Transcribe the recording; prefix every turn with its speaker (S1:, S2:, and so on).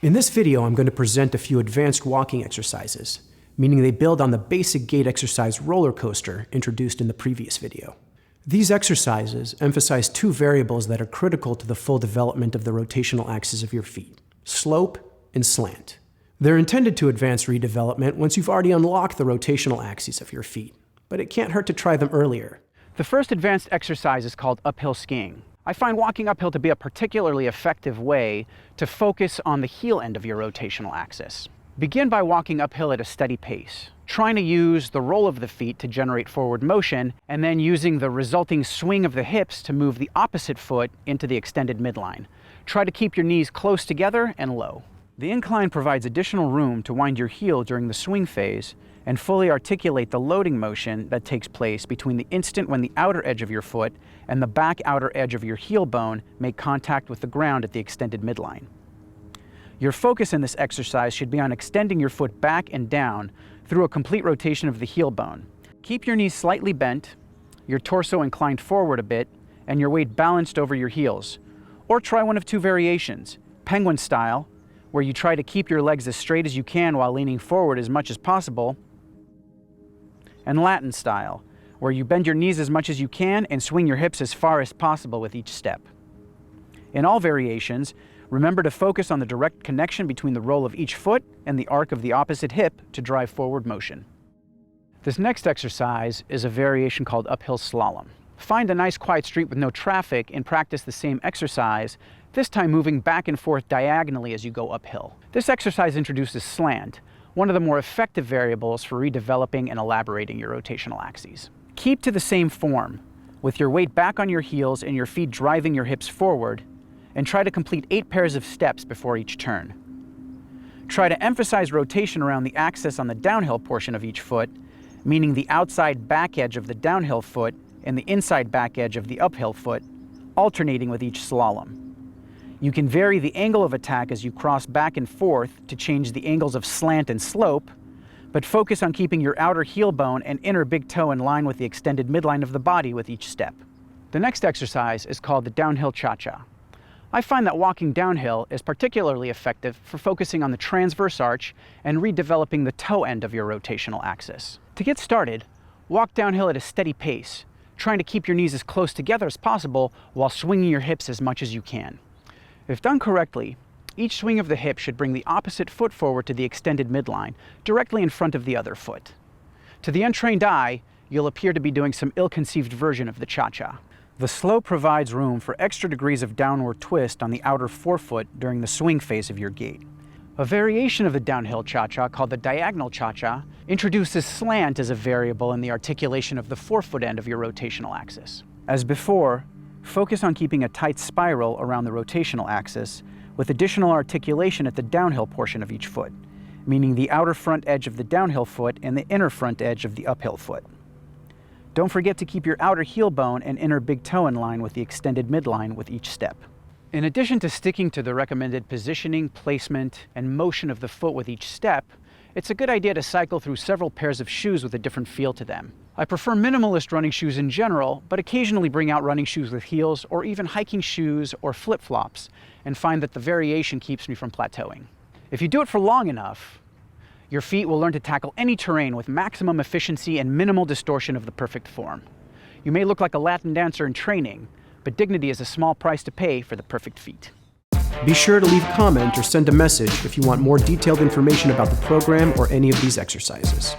S1: In this video, I'm going to present a few advanced walking exercises, meaning they build on the basic gait exercise roller coaster introduced in the previous video. These exercises emphasize two variables that are critical to the full development of the rotational axis of your feet: slope and slant. They're intended to advance redevelopment once you've already unlocked the rotational axes of your feet, but it can't hurt to try them earlier.
S2: The first advanced exercise is called uphill skiing. I find walking uphill to be a particularly effective way to focus on the heel end of your rotational axis. Begin by walking uphill at a steady pace, trying to use the roll of the feet to generate forward motion, and then using the resulting swing of the hips to move the opposite foot into the extended midline. Try to keep your knees close together and low. The incline provides additional room to wind your heel during the swing phase and fully articulate the loading motion that takes place between the instant when the outer edge of your foot and the back outer edge of your heel bone make contact with the ground at the extended midline. Your focus in this exercise should be on extending your foot back and down through a complete rotation of the heel bone. Keep your knees slightly bent, your torso inclined forward a bit, and your weight balanced over your heels. Or try one of two variations: penguin style, where you try to keep your legs as straight as you can while leaning forward as much as possible, and Latin style, where you bend your knees as much as you can and swing your hips as far as possible with each step. In all variations, remember to focus on the direct connection between the roll of each foot and the arc of the opposite hip to drive forward motion. This next exercise is a variation called uphill slalom. Find a nice quiet street with no traffic and practice the same exercise, this time moving back and forth diagonally as you go uphill. This exercise introduces slant, one of the more effective variables for redeveloping and elaborating your rotational axes. Keep to the same form, with your weight back on your heels and your feet driving your hips forward, and try to complete 8 pairs of steps before each turn. Try to emphasize rotation around the axis on the downhill portion of each foot, meaning the outside back edge of the downhill foot and the inside back edge of the uphill foot, alternating with each slalom. You can vary the angle of attack as you cross back and forth to change the angles of slant and slope, but focus on keeping your outer heel bone and inner big toe in line with the extended midline of the body with each step. The next exercise is called the downhill cha-cha. I find that walking downhill is particularly effective for focusing on the transverse arch and redeveloping the toe end of your rotational axis. To get started, walk downhill at a steady pace, trying to keep your knees as close together as possible while swinging your hips as much as you can. If done correctly, each swing of the hip should bring the opposite foot forward to the extended midline, directly in front of the other foot. To the untrained eye, you'll appear to be doing some ill-conceived version of the cha-cha. The slope provides room for extra degrees of downward twist on the outer forefoot during the swing phase of your gait. A variation of the downhill cha-cha, called the diagonal cha-cha, introduces slant as a variable in the articulation of the forefoot end of your rotational axis. As before, focus on keeping a tight spiral around the rotational axis with additional articulation at the downhill portion of each foot, meaning the outer front edge of the downhill foot and the inner front edge of the uphill foot. Don't forget to keep your outer heel bone and inner big toe in line with the extended midline with each step. In addition to sticking to the recommended positioning, placement, and motion of the foot with each step, it's a good idea to cycle through several pairs of shoes with a different feel to them. I prefer minimalist running shoes in general, but occasionally bring out running shoes with heels or even hiking shoes or flip-flops, and find that the variation keeps me from plateauing. If you do it for long enough, your feet will learn to tackle any terrain with maximum efficiency and minimal distortion of the perfect form. You may look like a Latin dancer in training, but dignity is a small price to pay for the perfect feet.
S1: Be sure to leave a comment or send a message if you want more detailed information about the program or any of these exercises.